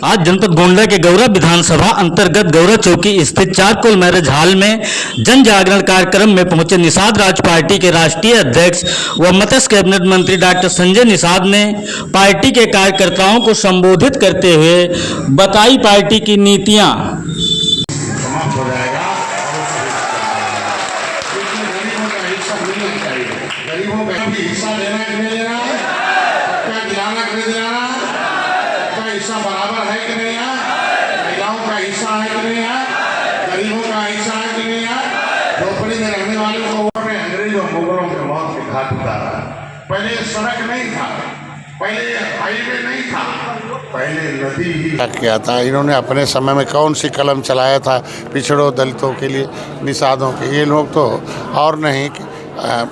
आज जनपद गोंडा के गौरा विधानसभा अंतर्गत गौरा चौकी स्थित चारकोल मैरिज हॉल में जन जागरण कार्यक्रम में पहुंचे निषाद राज पार्टी के राष्ट्रीय अध्यक्ष व मत्स्य कैबिनेट मंत्री डॉक्टर संजय निषाद ने पार्टी के कार्यकर्ताओं को संबोधित करते हुए बताई पार्टी की नीतियां। समाप्त हो जाएगा गरीबों का हिस्सा मिलना चाहिए। गरीबों का भी हिस्सा लेना है कि नहीं लेना है, सबका दिलाना कि नहीं दिलाना, सबका हिस्सा बराबर है कि नहीं है, महिलाओं का हिस्सा है कि नहीं है, गरीबों का हिस्सा है कि नहीं है। झोपड़ी में रहने वालों को उन्होंने अंग्रेजों मुगलों के मौत के घाट उतारा। पहले सड़क नहीं था, पहले हाईवे नहीं था, पहले नदी ही किया था। इन्होंने अपने समय में कौन सी कलम चलाया था पिछड़ों दलितों के लिए, निषादों के। ये लोग तो और नहीं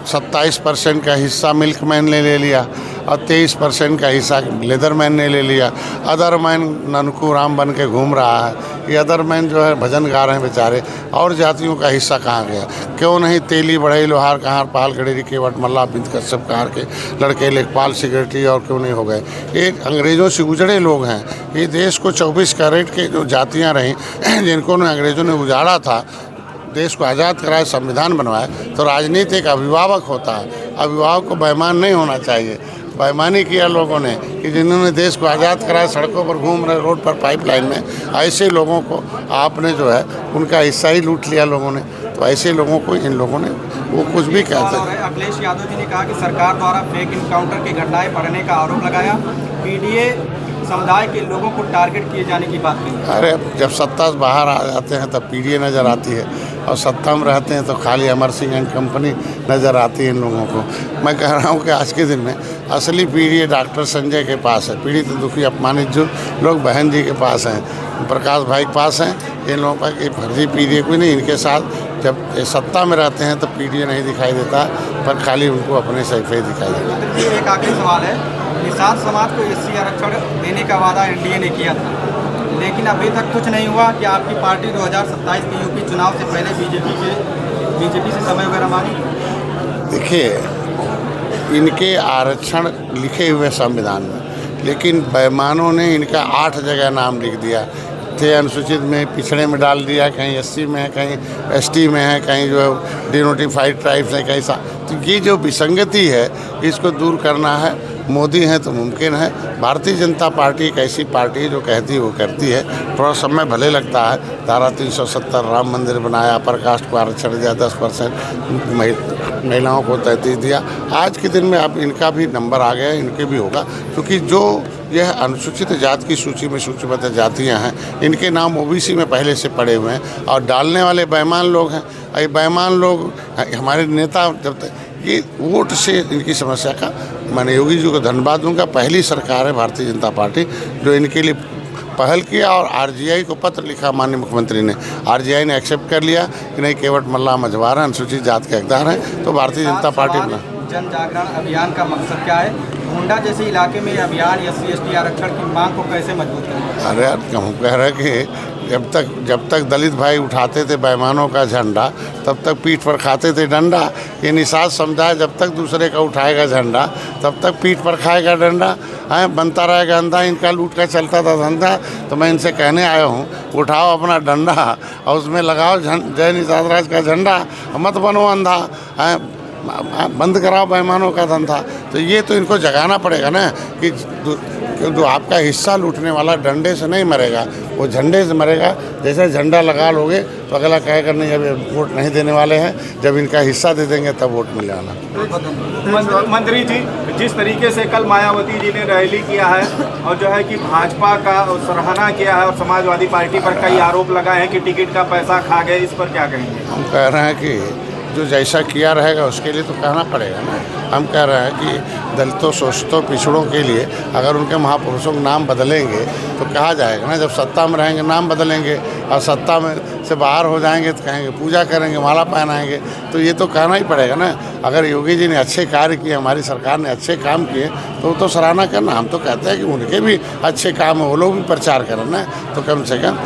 27% का हिस्सा मिल्कमैन ने ले लिया और 23% का हिस्सा लेदरमैन ने ले लिया। अदरमैन ननकू राम बन के घूम रहा है। ये अदरमैन जो है भजन गा रहे हैं बेचारे। और जातियों का हिस्सा कहाँ गया? क्यों नहीं तेली बढ़ई लोहार कहार पाल गडेरी केवट मल्ला बिंद कश्यप कहार के लड़के लेखपाल सिगरेटरी और क्यों नहीं हो गए? ये अंग्रेज़ों से उजड़े लोग हैं। ये देश को 24 कैरेट के जो जातियाँ रहीं जिनको अंग्रेज़ों ने उजाड़ा था, देश को आज़ाद कराए, संविधान बनवाए, तो राजनीति एक अभिभावक होता है। अभिभावक को बेईमान नहीं होना चाहिए। बेईमानी किया लोगों ने कि जिन्होंने देश को आज़ाद कराया, सड़कों पर घूम रहे, रोड पर पाइपलाइन में, ऐसे लोगों को आपने जो है उनका हिस्सा ही लूट लिया लोगों ने। तो ऐसे लोगों को इन लोगों ने वो कुछ भी कहते हैं। अखिलेश यादव जी ने कहा कि सरकार द्वारा फेक इनकाउंटर की घटनाएं बढ़ने का आरोप लगाया। पीडीए समुदाय के लोगों को टारगेट किए जाने की बात कही। अरे जब सत्ता से बाहर आ जाते हैं तब पीडीए नज़र आती है, और सत्ता में रहते हैं तो खाली अमर सिंह एंड कंपनी नज़र आती है इन लोगों को। मैं कह रहा हूँ कि आज के दिन में असली पीडीए डॉक्टर संजय के पास है। पीड़ित दुखी अपमानित जो लोग बहन जी के पास हैं, प्रकाश भाई के पास हैं। इन लोगों का एक फर्जी पीडीए कोई नहीं। इनके साथ जब ये सत्ता में रहते हैं तो पीडीए नहीं दिखाई देता, पर खाली उनको अपने सैफे दिखाई देता। एक आखिरी सवाल है, निषाद समाज को SC आरक्षण देने का वादा एनडीए ने किया था, लेकिन अभी तक कुछ नहीं हुआ। कि आपकी पार्टी 2027 के यूपी चुनाव से पहले बीजेपी से समय वगैरह मांगी? देखिए, इनके आरक्षण लिखे हुए संविधान में, लेकिन बेईमानों ने इनका 8 जगह नाम लिख दिया थे। अनुसूचित में, पिछड़े में डाल दिया, कहीं SC में है, कहीं ST में है, कहीं जो है डिनोटिफाइड ट्राइब्स है, कहीं सा। तो ये जो विसंगति है इसको दूर करना है। मोदी हैं तो मुमकिन है। भारतीय जनता पार्टी एक ऐसी पार्टी है जो कहती है वो करती है। थोड़ा समय भले लगता है। धारा 370 राम मंदिर बनाया, अपर कास्ट को आरक्षण दिया, 10% महिलाओं को 33 दिया। आज के दिन में अब इनका भी नंबर आ गया, इनके भी होगा, क्योंकि जो यह अनुसूचित जाति की सूची में सूचीबद्ध जातियां हैं, इनके नाम OBC में पहले से पड़े हुए हैं। और डालने वाले बेईमान लोग हैं। ये बेईमान लोग हमारे नेता, जब तक ये वोट से इनकी समस्या का, मैंने योगी जी को धन्यवाद दूंगा। पहली सरकार है भारतीय जनता पार्टी जो इनके लिए पहल किया, और RGI को पत्र लिखा माननीय मुख्यमंत्री ने। RGI ने एक्सेप्ट कर लिया कि नहीं, केवट मल्ला मझवार अनुसूचित जाति के हकदार हैं, तो भारतीय जनता पार्टी बना। जन जागरण अभियान का मकसद क्या है? गोंडा जैसे इलाके में अभियान SC ST आरक्षण की मांग को कैसे मजबूत करें? अरे हम कह रहे कि जब तक दलित भाई उठाते थे बेईमानों का झंडा, तब तक पीठ पर खाते थे डंडा। ये निषाद समुदाय जब तक दूसरे का उठाएगा झंडा, तब तक पीठ पर खाएगा डंडा। बनता रहेगा अंधा। इनका लूट का चलता था धंधा। तो मैं इनसे कहने आया हूँ, उठाओ अपना डंडा और उसमें लगाओ जय निषाद राज का झंडा, मत बनो अंधा। बंद कराओ बेईमानों का धंधा। तो ये तो इनको जगाना पड़ेगा ना कि जो आपका हिस्सा लूटने वाला डंडे से नहीं मरेगा, वो झंडे से मरेगा। जैसे झंडा लगा लोगे तो अगला कहेगा नहीं, अब वोट नहीं देने वाले हैं। जब इनका हिस्सा दे देंगे तब वोट मिलेगा। मंत्री जी, जिस तरीके से कल मायावती जी ने रैली किया है और जो है कि भाजपा का सराहना किया है और समाजवादी पार्टी पर कई आरोप लगाए हैं कि टिकट का पैसा खा गए, इस पर क्या कहेंगे? हम कह रहे हैं कि जो जैसा किया रहेगा उसके लिए तो कहना पड़ेगा ना। हम कह रहे हैं कि दलितों, शोषितों, पिछड़ों के लिए अगर उनके महापुरुषों के नाम बदलेंगे तो कहा जाएगा ना। जब सत्ता में रहेंगे नाम बदलेंगे, और सत्ता में से बाहर हो जाएंगे तो कहेंगे पूजा करेंगे, माला पहनाएंगे। तो ये तो कहना ही पड़ेगा ना। अगर योगी जी ने अच्छे कार्य किए, हमारी सरकार ने अच्छे काम किए, तो सराहना करना। हम तो कहते हैं कि उनके भी अच्छे काम हो, वो लोग भी प्रचार करें ना, तो कम से कम